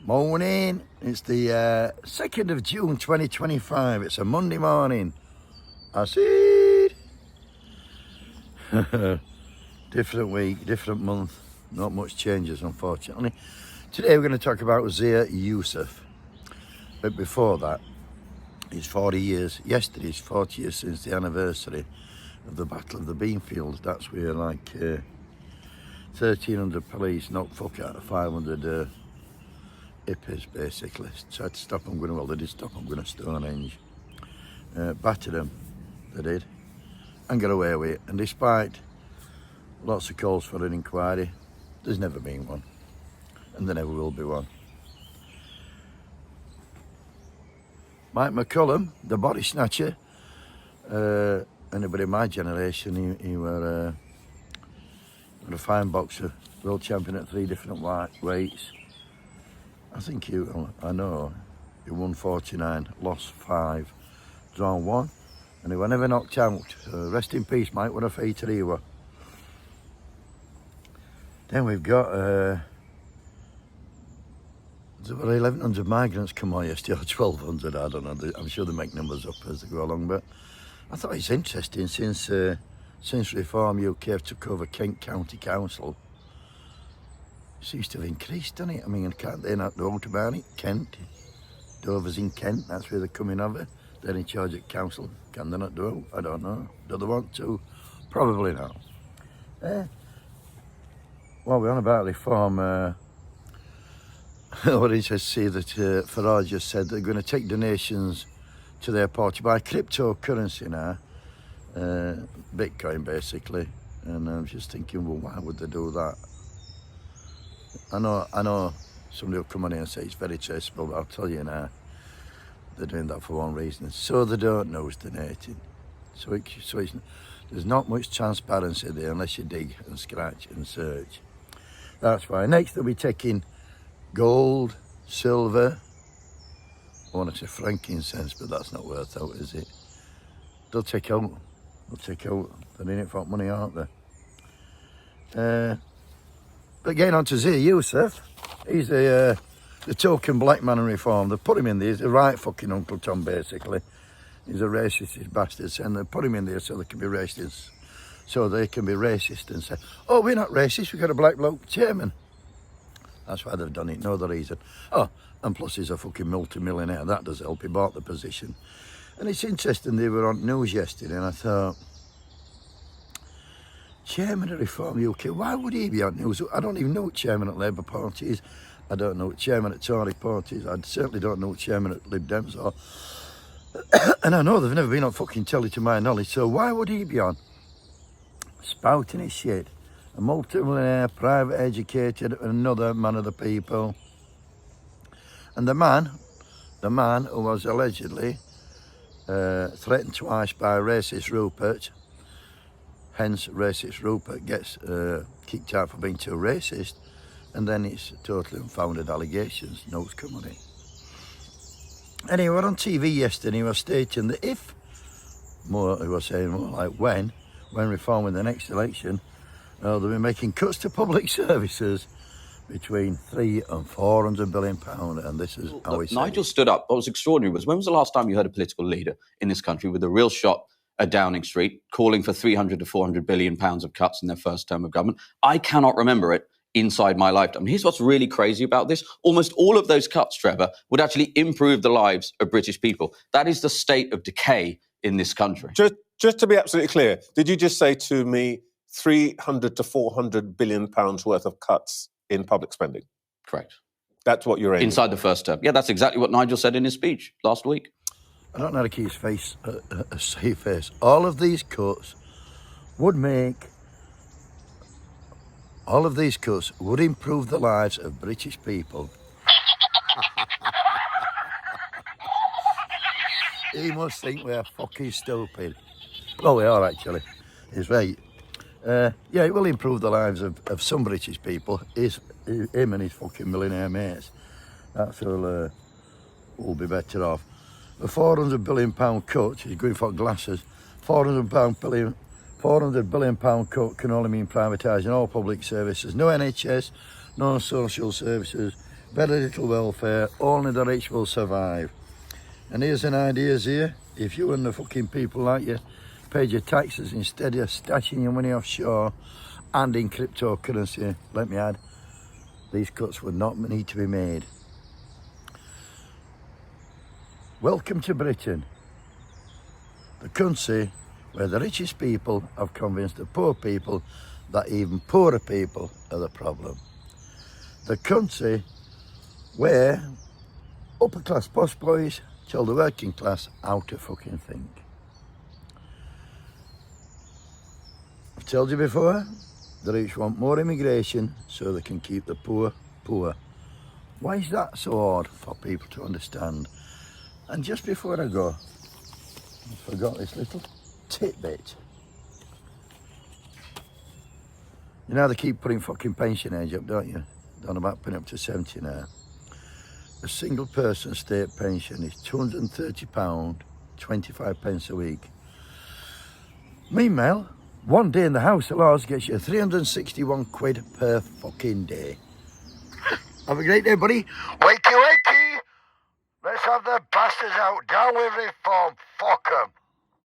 Morning, it's the 2nd of June 2025, it's a Monday morning. I see different week, different month, not much changes unfortunately. Today we're going to talk about Zia Yusuf, but before that, it's 40 years, yesterday's 40 years since the anniversary of the Battle of the Beanfield. That's where like 1,300 police knocked fuck out of 500 hippies basically, tried to stop them going, well they did stop them going to Stonehenge, battered them, they did, and got away with it. And despite lots of calls for an inquiry, there's never been one, and there never will be one. Mike McCullum, the body snatcher, anybody in my generation, he were a fine boxer, world champion at 3 different weights. I think I know, he won 49, lost 5, drawn 1, and he was never knocked out. Rest in peace, Mike, what a fighter he was. Then we've got, there were 1,100 migrants come on yesterday, or 1,200, I don't know, I'm sure they make numbers up as they go along, but I thought it's interesting, since Reform UK took over Kent County Council, seems to have increased, doesn't it? I mean, can't they not know about it? Kent, Dover's in Kent, that's where they're coming over. They're in charge of council. Can they not do it? I don't know. Do they want to? Probably not. Well, we're on about Reform. What did I see that Farage just said they're going to take donations to their party by cryptocurrency now, Bitcoin basically. And I'm just thinking, well, why would they do that? I know somebody will come on here and say it's very traceable, but I'll tell you now, they're doing that for one reason. So they don't know who's donating. So there's not much transparency there unless you dig and scratch and search. That's why. Next they'll be taking gold, silver, I want to say frankincense, but that's not worth out, is it? They'll take out, they're in it for money, aren't they? But getting on to Zia Yusuf, he's the token black man in Reform. They put him in there, he's the right fucking Uncle Tom basically. He's a racist, he's bastards, and they put him in there so they can be racist. So they can be racist and say, oh, we're not racist, we've got a black bloke chairman. That's why they've done it, no other reason. Oh, and plus he's a fucking multi-millionaire, that does help, he bought the position. And it's interesting, they were on news yesterday and I thought, Chairman of Reform UK, why would he be on news? I don't even know what Chairman at Labour Party is. I don't know what Chairman at Tory Party is. I certainly don't know what Chairman at Lib Dems are. And I know they've never been on fucking telly to my knowledge, so why would he be on? Spouting his shit. A multi-millionaire, private educated, another man of the people. And the man who was allegedly threatened twice by racist Rupert, hence racist Rupert gets kicked out for being too racist, and then it's totally unfounded allegations, no's come on it. Anyway, we're on TV yesterday, he was stating that if, he was saying more like when Reform in the next election, they'll be making cuts to public services between 300 and 400 billion pounds, and this is how he said Nigel stood up. What was extraordinary was, when was the last time you heard a political leader in this country with a real shot at Downing Street calling for 300 to 400 billion pounds of cuts in their first term of government? I cannot remember it inside my lifetime. Here's what's really crazy about this. Almost all of those cuts, Trevor, would actually improve the lives of British people. That is the state of decay in this country. Just to be absolutely clear, did you just say to me 300 to 400 billion pounds worth of cuts in public spending? Correct. That's what you're aiming inside the first term. Yeah, that's exactly what Nigel said in his speech last week. I don't know how to keep his face, a safe face. All of these cuts would improve the lives of British people. He must think we're fucking stupid. Well, we are actually. He's right. Yeah, it will improve the lives of some British people. Him and his fucking millionaire mates. That's all will be better off. The £400 billion cut, he's going for glasses, £400 billion cut can only mean privatising all public services. No NHS, no social services, very little welfare, only the rich will survive. And here's an idea here. If you and the fucking people like you paid your taxes instead of stashing your money offshore and in cryptocurrency, let me add, these cuts would not need to be made. Welcome to Britain, the country where the richest people have convinced the poor people that even poorer people are the problem. The country where upper class posh boys tell the working class how to fucking think. I've told you before, the rich want more immigration so they can keep the poor poor. Why is that so hard for people to understand? And just before I go, I forgot this little tidbit. You know they keep putting fucking pension age up, don't you? Down about putting up to 70 now. A single person state pension is £230, 25 pence a week. Meanwhile, one day in the House of Lords gets you 361 quid per fucking day. Have a great day, buddy. Wakey, wakey! Let's have the bastards out. Down with reform. Fuck 'em.